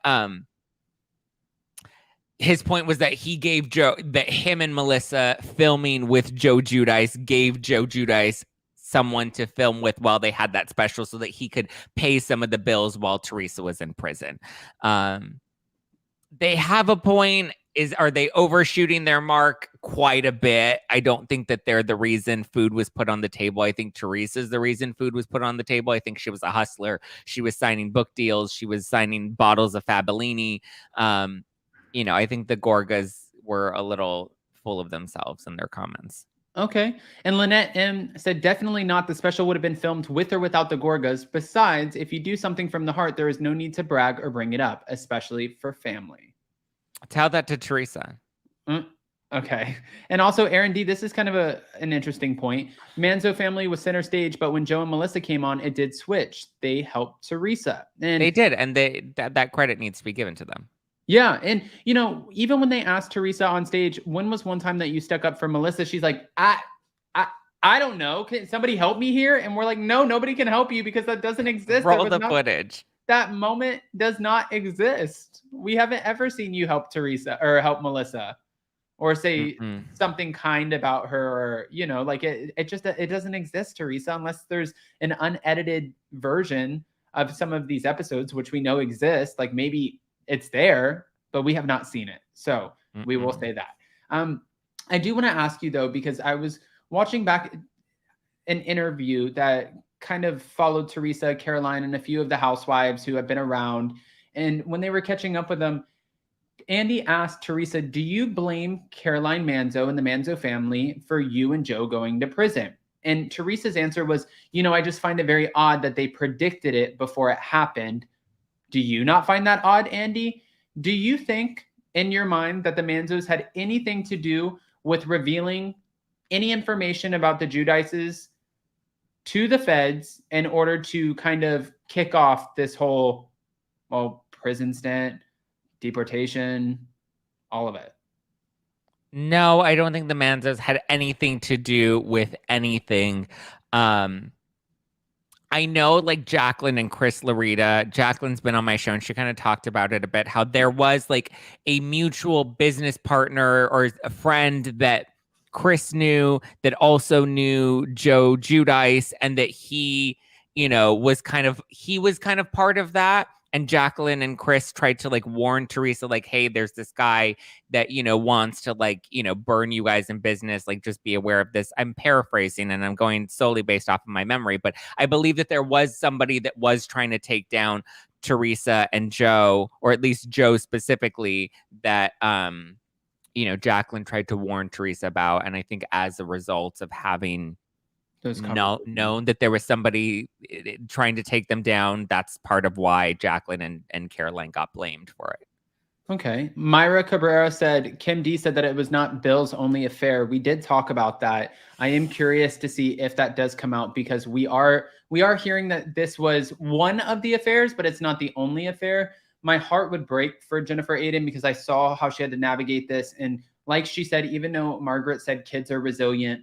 his point was that he gave Joe, that him and Melissa filming with Joe Giudice gave Joe Giudice someone to film with while they had that special so that he could pay some of the bills while Teresa was in prison. They have a point. Are they overshooting their mark quite a bit? I don't think that they're the reason food was put on the table. I think Teresa's the reason food was put on the table. I think she was a hustler. She was signing book deals. She was signing bottles of Fabellini. I think the Gorgas were a little full of themselves in their comments. Okay. And Lynette M said, definitely not. The special would have been filmed with or without the Gorgas. Besides, if you do something from the heart, there is no need to brag or bring it up, especially for family. Tell that to Teresa. Okay. And also, Aaron D, this is kind of an interesting point. Manzo family was center stage, but when Joe and Melissa came on, it did switch. They helped Teresa. And they did. And that credit needs to be given to them. Yeah. And, even when they asked Teresa on stage, when was one time that you stuck up for Melissa? She's like, I don't know. Can somebody help me here? And we're like, no, nobody can help you because that doesn't exist. Roll the footage. That moment does not exist. We haven't ever seen you help Teresa or help Melissa or say something kind about her, or, it doesn't exist, Teresa, unless there's an unedited version of some of these episodes, which we know exist. Like maybe it's there, but we have not seen it. So we will say that. I do want to ask you though, because I was watching back an interview that kind of followed Teresa, Caroline, and a few of the housewives who have been around. And when they were catching up with them, Andy asked Teresa, do you blame Caroline Manzo and the Manzo family for you and Joe going to prison? And Teresa's answer was, I just find it very odd that they predicted it before it happened. Do you not find that odd, Andy? Do you think in your mind that the Manzos had anything to do with revealing any information about the Judices to the feds in order to kind of kick off this whole, prison stint, deportation, all of it? No, I don't think the Manzos had anything to do with anything. I know like Jacqueline and Chris Larita. Jacqueline's been on my show and she kind of talked about it a bit, how there was like a mutual business partner or a friend that Chris knew that also knew Joe Giudice, and that he was kind of part of that. And Jacqueline and Chris tried to like warn Teresa, like, hey, there's this guy that, wants to like, burn you guys in business. Like, just be aware of this. I'm paraphrasing and I'm going solely based off of my memory, but I believe that there was somebody that was trying to take down Teresa and Joe, or at least Joe specifically, that, Jacqueline tried to warn Teresa about. And I think as a result of having known that there was somebody trying to take them down, that's part of why Jacqueline and Caroline got blamed for it. Okay. Myra Cabrera said, Kim D said that it was not Bill's only affair. We did talk about that. I am curious to see if that does come out, because we are hearing that this was one of the affairs, but it's not the only affair. My heart would break for Jennifer Aydin because I saw how she had to navigate this. And like she said, even though Margaret said kids are resilient,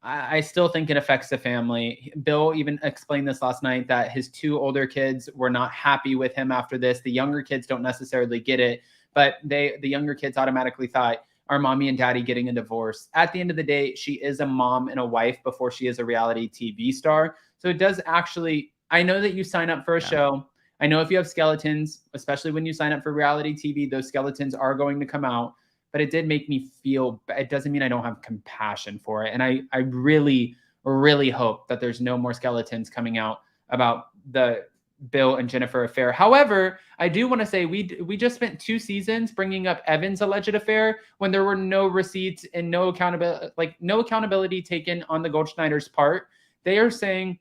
I still think it affects the family. Bill even explained this last night, that his 2 older kids were not happy with him after this. The younger kids don't necessarily get it, but the younger kids automatically thought, are mommy and daddy getting a divorce? At the end of the day, she is a mom and a wife before she is a reality TV star. So it does actually, I know that you sign up for a show. I know if you have skeletons, especially when you sign up for reality TV, those skeletons are going to come out. But it did make me feel, it doesn't mean I don't have compassion for it. And I really, really hope that there's no more skeletons coming out about the Bill and Jennifer affair. However, I do want to say we just spent 2 seasons bringing up Evan's alleged affair when there were no receipts and no accountability taken on the Goldschneider's part. They are saying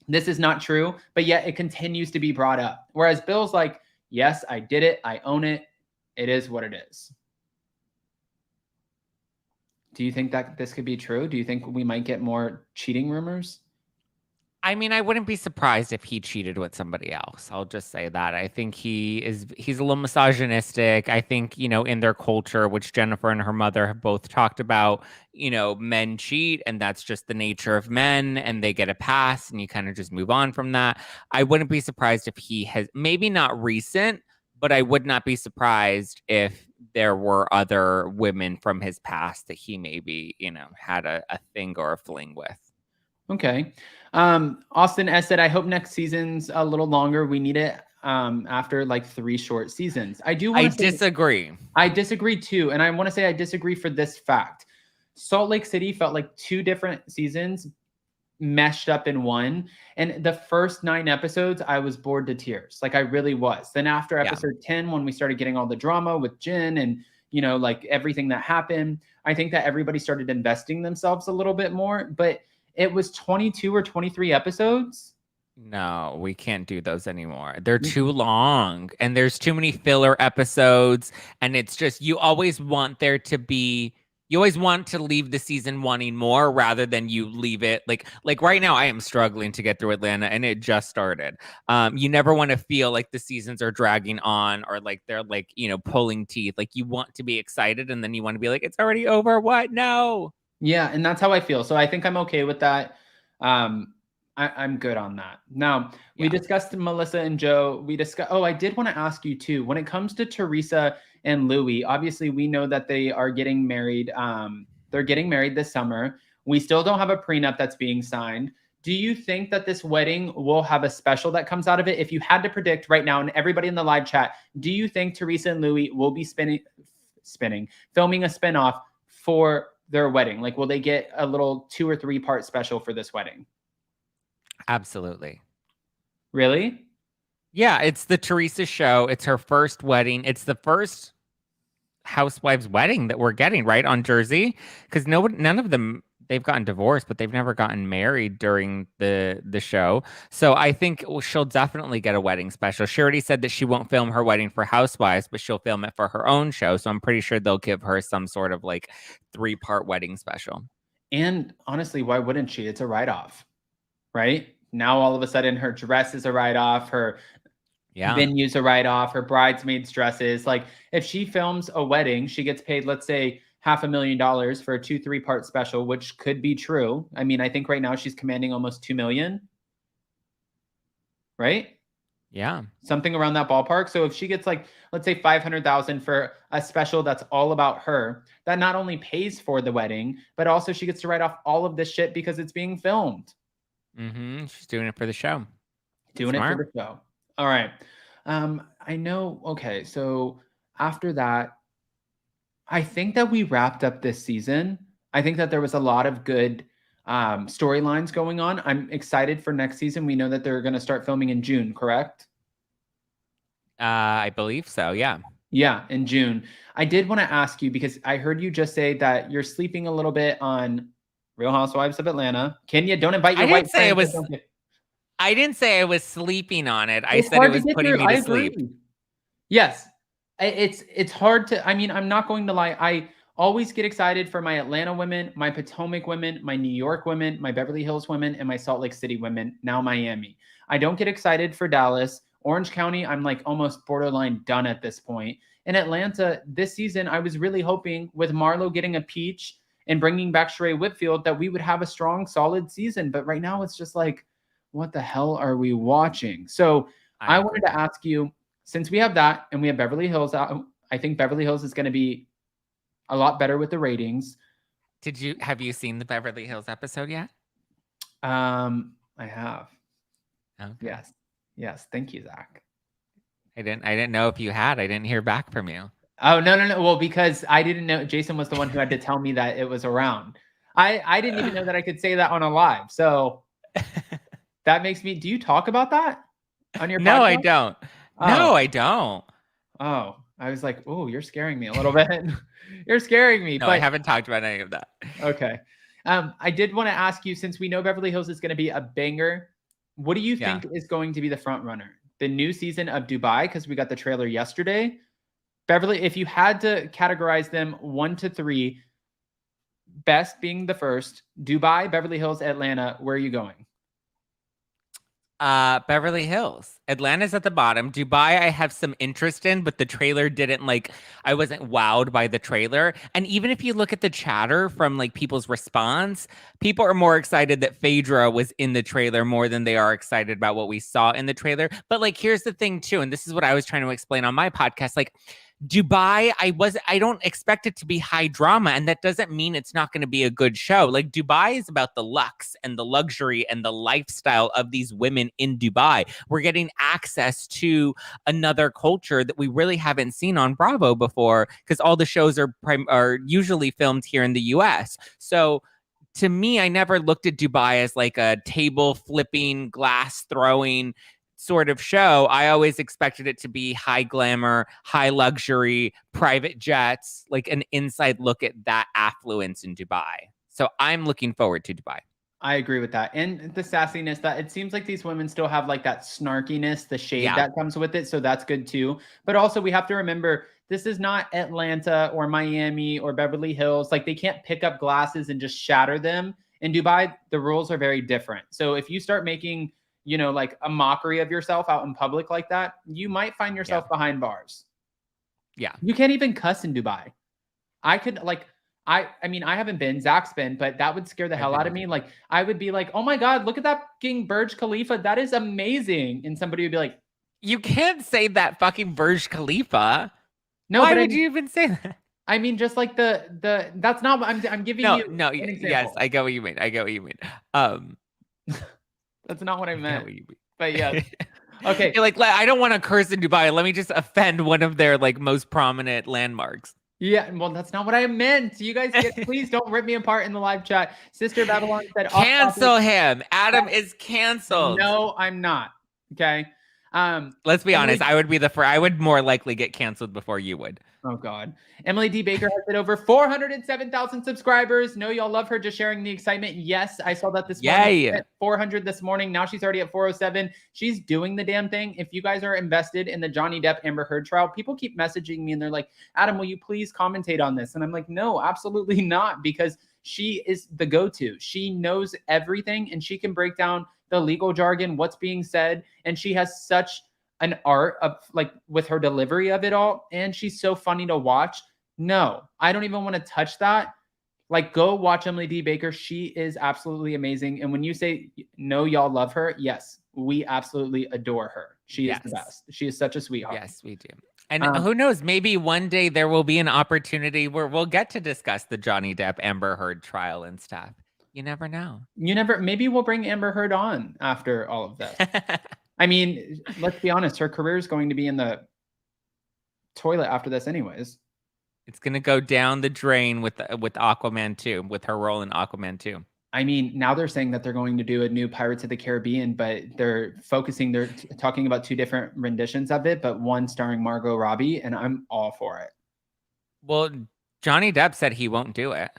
this is not true, but yet it continues to be brought up. Whereas Bill's like, yes, I did it. I own it. It is what it is. Do you think that this could be true? Do you think we might get more cheating rumors? I mean, I wouldn't be surprised if he cheated with somebody else. I'll just say that. I think he's a little misogynistic. I think, in their culture, which Jennifer and her mother have both talked about, men cheat and that's just the nature of men and they get a pass and you kind of just move on from that. I wouldn't be surprised if he has, maybe not recent, but I would not be surprised if there were other women from his past that he maybe, had a thing or a fling with. Okay. Austin S said, I hope next season's a little longer. We need it after like 3 short seasons. I disagree. I disagree too. And I want to say I disagree for this fact. Salt Lake City felt like 2 different seasons meshed up in one. And the first 9 episodes, I was bored to tears. Like I really was. Then after episode 10, when we started getting all the drama with Jen and, like everything that happened, I think that everybody started investing themselves a little bit more. But it was 22 or 23 episodes. No, we can't do those anymore. They're too long and there's too many filler episodes. And it's just, you always want to leave the season wanting more rather than you leave it. Like right now, I am struggling to get through Atlanta and it just started. You never want to feel like the seasons are dragging on or like they're like, pulling teeth. Like you want to be excited and then you want to be like, it's already over. What? No. Yeah, and that's how I feel. So I think I'm okay with that. I'm good on that. Now, we discussed Melissa and Joe. I did want to ask you too, when it comes to Teresa and Louie, obviously we know that they are getting married. They're getting married this summer. We still don't have a prenup that's being signed. Do you think that this wedding will have a special that comes out of it? If you had to predict right now, and everybody in the live chat, do you think Teresa and Louie will be filming a spinoff for their wedding? Like, will they get a little 2 or 3 part special for this wedding? Absolutely. Really? Yeah, it's the Teresa show. It's her first wedding. It's the first Housewives wedding that we're getting, right, on Jersey? Because none of them, they've gotten divorced, but they've never gotten married during the show. So I think she'll definitely get a wedding special. She already said that she won't film her wedding for Housewives, but she'll film it for her own show. So I'm pretty sure they'll give her some sort of like 3-part wedding special. And honestly, why wouldn't she? It's a write-off, right? Now all of a sudden her dress is a write-off, her venue's a write-off, her bridesmaids' dresses. Like if she films a wedding, she gets paid, let's say, $500,000 for a 2-3 part special, which could be true. I mean, I think right now she's commanding almost $2 million, right? Yeah, something around that ballpark. So if she gets like, let's say $500,000 for a special that's all about her, that not only pays for the wedding, but also she gets to write off all of this shit because it's being filmed. Mm-hmm. She's doing it for the show. Doing it for the show. All right. I know. Okay. So after that, I think that we wrapped up this season. I think that there was a lot of good storylines going on. I'm excited for next season. We know that they're going to start filming in June, correct? I believe so. Yeah. Yeah, in June. I did want to ask you, because I heard you just say that you're sleeping a little bit on Real Housewives of Atlanta. Kenya, don't invite your white friends. I didn't say I was sleeping on it. I said it was putting me to sleep. Yes. It's hard to, I mean, I'm not going to lie. I always get excited for my Atlanta women, my Potomac women, my New York women, my Beverly Hills women, and my Salt Lake City women, now Miami. I don't get excited for Dallas. Orange County, I'm like almost borderline done at this point. In Atlanta, this season, I was really hoping with Marlo getting a peach and bringing back Sheree Whitfield that we would have a strong, solid season. But right now, it's just like, what the hell are we watching? So I wanted to ask you, since we have that and we have Beverly Hills out, I think Beverly Hills is going to be a lot better with the ratings. Have you seen the Beverly Hills episode yet? I have. Okay. Yes. Yes. Thank you, Zach. I didn't know if you had. I didn't hear back from you. Oh, no. Well, because I didn't know. Jason was the one who had to tell me that it was around. I didn't even know that I could say that on a live. So that makes me. Do you talk about that on your podcast? No, I don't. Oh. No, I don't. Oh, I was like, oh, you're scaring me a little bit. You're scaring me. No, but I haven't talked about any of that. Okay. I did want to ask you, since we know Beverly Hills is going to be a banger, what do you think is going to be the front runner? The new season of Dubai, because we got the trailer yesterday. Beverly, if you had to categorize them 1 to 3, best being the first, Dubai, Beverly Hills, Atlanta, where are you going? Beverly Hills. Atlanta's at the bottom. Dubai, I have some interest in, but the trailer didn't I wasn't wowed by the trailer. And even if you look at the chatter from people's response, people are more excited that Phaedra was in the trailer more than they are excited about what we saw in the trailer. But here's the thing too, and this is what I was trying to explain on my podcast. Dubai, I don't expect it to be high drama, and that doesn't mean it's not going to be a good show. Dubai is about the luxe and the luxury and the lifestyle of these women in Dubai. We're getting access to another culture that we really haven't seen on Bravo before, because all the shows are usually filmed here in the US. So to me, I never looked at Dubai as a table flipping, glass throwing sort of show. I always expected it to be high glamour, high luxury, private jets, an inside look at that affluence in Dubai. So I'm looking forward to Dubai. I agree with that. And the sassiness, that it seems like these women still have that snarkiness, the shade that comes with it. So that's good too. But also we have to remember, this is not Atlanta or Miami or Beverly Hills. They can't pick up glasses and just shatter them. In Dubai, the rules are very different. So if you start making a mockery of yourself out in public like that, you might find yourself behind bars. Yeah. You can't even cuss in Dubai. I could I mean, I haven't been, Zach's been, but that would scare the hell out of me. I would be oh my God, look at that fucking Burj Khalifa. That is amazing. And somebody would be like, you can't say that fucking Burj Khalifa. No, why would you even say that? I mean, just the that's not what I'm giving you. No, yes, I get what you mean. That's not what I meant. But yeah. Okay. You're I don't want to curse in Dubai. Let me just offend one of their most prominent landmarks. Yeah, well, that's not what I meant. You guys, please don't rip me apart in the live chat. Sister Babylon said, cancel him. Adam is canceled. No, I'm not. Okay. Let's be honest. I would be I would more likely get canceled before you would. Oh God. Emily D. Baker has hit over 407,000 subscribers. Know y'all love her, just sharing the excitement. Yes, I saw that this morning. At 400 this morning. Now she's already at 407. She's doing the damn thing. If you guys are invested in the Johnny Depp Amber Heard trial, people keep messaging me and they're like, Adam, will you please commentate on this? And I'm like, no, absolutely not, because she is the go-to. She knows everything and she can break down the legal jargon, what's being said. And she has such an art of with her delivery of it all. And she's so funny to watch. No, I don't even want to touch that. Go watch Emily D. Baker. She is absolutely amazing. And when you say, no, y'all love her. Yes, we absolutely adore her. She is the best. She is such a sweetheart. Yes, we do. And who knows, maybe one day there will be an opportunity where we'll get to discuss the Johnny Depp Amber Heard trial and stuff. You never know. Maybe we'll bring Amber Heard on after all of this. I mean, let's be honest. Her career is going to be in the toilet after this anyways. It's going to go down the drain with Aquaman 2, with her role in Aquaman 2. I mean, now they're saying that they're going to do a new Pirates of the Caribbean, but they're talking about 2 different renditions of it, but one starring Margot Robbie, and I'm all for it. Well, Johnny Depp said he won't do it.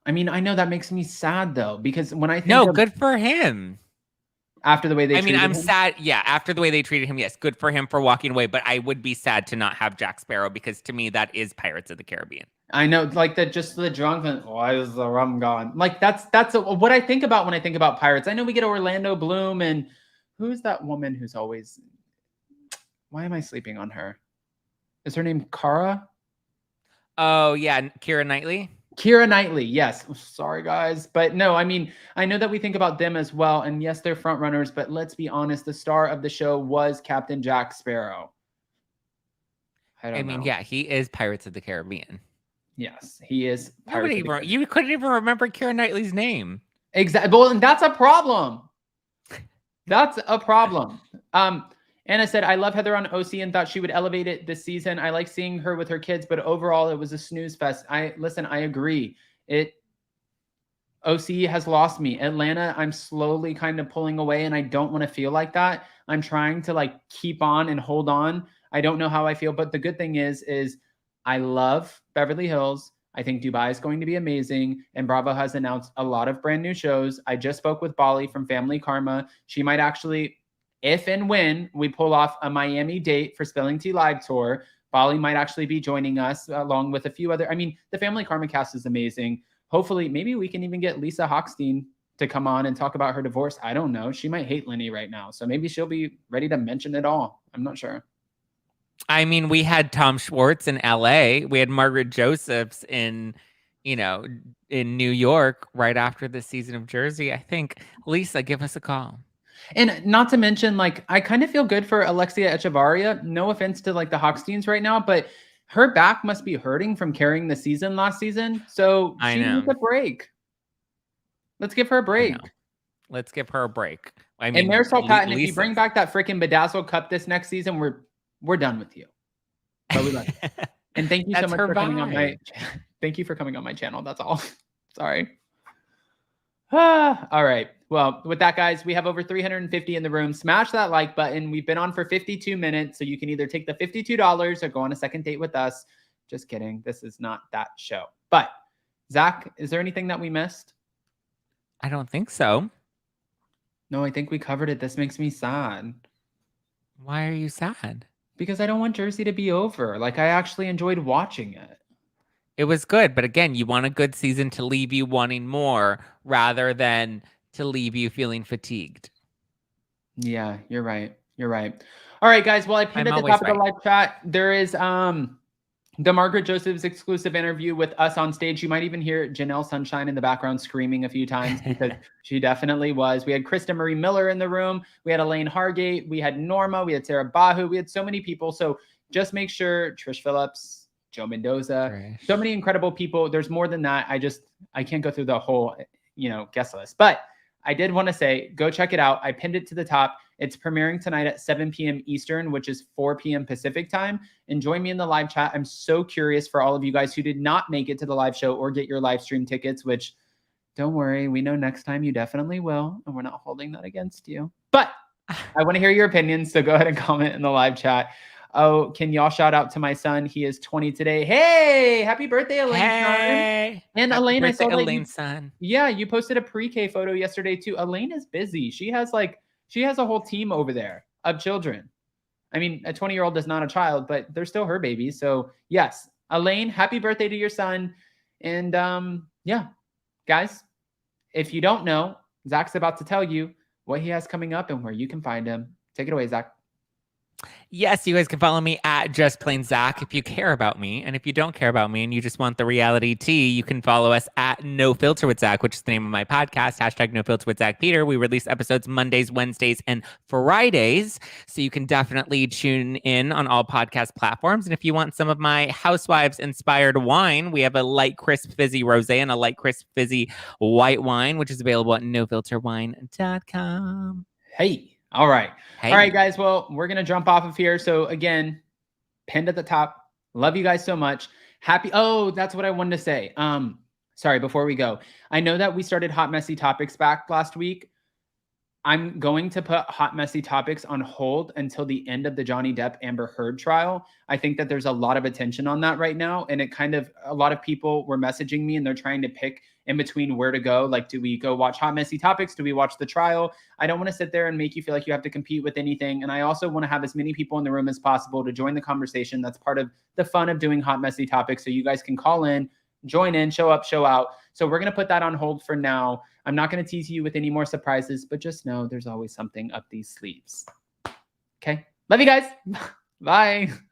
I mean, I know that makes me sad though, because when I think good for him. After the way they treated him? I'm sad. Yeah, after the way they treated him, yes, good for him for walking away. But I would be sad to not have Jack Sparrow, because to me, that is Pirates of the Caribbean. I know, just the drunk, why is the rum gone? That's what I think about when I think about pirates. I know we get Orlando Bloom, and who's that woman who's always, why am I sleeping on her? Is her name Cara? Oh, yeah, Keira Knightley. Keira Knightley, yes. Sorry, guys. But no, I mean, I know that we think about them as well. And yes, they're front runners, but let's be honest, the star of the show was Captain Jack Sparrow. I mean, yeah, he is Pirates of the Caribbean. Yes, he is. You couldn't even remember Keira Knightley's name. Exactly. Well, and that's a problem. That's a problem. Anna said, I love Heather on OC and thought she would elevate it this season. I like seeing her with her kids, but overall it was a snooze fest. I agree. OC has lost me. Atlanta, I'm slowly kind of pulling away and I don't want to feel like that. I'm trying to like keep on and hold on. I don't know how I feel, but the good thing is I love Beverly Hills. I think Dubai is going to be amazing. And Bravo has announced a lot of brand new shows. I just spoke with Paulie from Family Karma. She might actually, if and when we pull off a Miami date for Spilling Tea Live tour, Paulie might actually be joining us along with a few other. I mean, the Family Karma cast is amazing. Hopefully, maybe we can even get Lisa Hochstein to come on and talk about her divorce. I don't know. She might hate Lenny right now. So maybe she'll be ready to mention it all. I'm not sure. I mean, we had Tom Schwartz in LA. We had Margaret Josephs in New York right after the season of Jersey. I think, Lisa, give us a call. And not to mention, like, I kind of feel good for Alexia Echevarria. No offense to like the Hochsteins right now, but her back must be hurting from carrying the season last season. So she needs a break. Let's give her a break. Let's give her a break. I mean, and Marisol Patton, if you bring back that freaking Bedazzled Cup this next season, we're done with you. But we love you. And thank you so much for coming on my thank you for coming on my channel. That's all. Sorry. All right. Well, with that, guys, we have over 350 in the room. Smash that like button. We've been on for 52 minutes, so you can either take the $52 or go on a second date with us. Just kidding. This is not that show. But Zach, is there anything that we missed? I don't think so. No, I think we covered it. This makes me sad. Why are you sad? Because I don't want Jersey to be over. Like, I actually enjoyed watching it. It was good, but again, you want a good season to leave you wanting more rather than to leave you feeling fatigued. Yeah, you're right. You're right. All right, guys. Well, I pinned at the top of the live chat. There is the Margaret Josephs exclusive interview with us on stage. You might even hear Janelle Sunshine in the background screaming a few times because she definitely was. We had Krista Marie Miller in the room. We had Elaine Hargate. We had Norma. We had Sarah Bahu. We had so many people. So just make sure Trish Phillips, Joe Mendoza, so many incredible people. There's more than that. I can't go through the whole, guest list, but I did want to say, go check it out. I pinned it to the top. It's premiering tonight at 7 p.m. Eastern, which is 4 p.m. Pacific time. And join me in the live chat. I'm so curious for all of you guys who did not make it to the live show or get your live stream tickets, which don't worry, we know next time you definitely will. And we're not holding that against you. But I want to hear your opinions. So go ahead and comment in the live chat. Oh, can y'all shout out to my son? He is 20 today. Hey, happy birthday, Elaine. Hey. And Elaine, I saw that Elaine's son. Yeah, you posted a pre-K photo yesterday too. Elaine is busy. She has a whole team over there of children. I mean, a 20-year-old is not a child, but they're still her babies. So yes, Elaine, happy birthday to your son. And yeah, guys, if you don't know, Zach's about to tell you what he has coming up and where you can find him. Take it away, Zach. Yes, you guys can follow me at Just Plain Zach if you care about me. And if you don't care about me and you just want the reality tea, you can follow us at No Filter with Zach, which is the name of my podcast, hashtag No Filter with Zack Peter. We release episodes Mondays, Wednesdays, and Fridays. So you can definitely tune in on all podcast platforms. And if you want some of my Housewives inspired wine, we have a light, crisp, fizzy rosé and a light, crisp, fizzy white wine, which is available at nofilterwine.com. Hey. All right. Hey. All right, guys. Well, we're going to jump off of here. So again, pinned at the top. Love you guys so much. Oh, that's what I wanted to say. Sorry, before we go, I know that we started Hot Messy Topics back last week. I'm going to put Hot Messy Topics on hold until the end of the Johnny Depp Amber Heard trial. I think that there's a lot of attention on that right now. And a lot of people were messaging me and they're trying to pick in between where to go. Like, do we go watch Hot Messy Topics? Do we watch the trial? I don't want to sit there and make you feel like you have to compete with anything. And I also want to have as many people in the room as possible to join the conversation. That's part of the fun of doing Hot Messy Topics. So you guys can call in, join in, show up, show out. So we're going to put that on hold for now. I'm not going to tease you with any more surprises, but just know there's always something up these sleeves. Okay. Love you guys. Bye.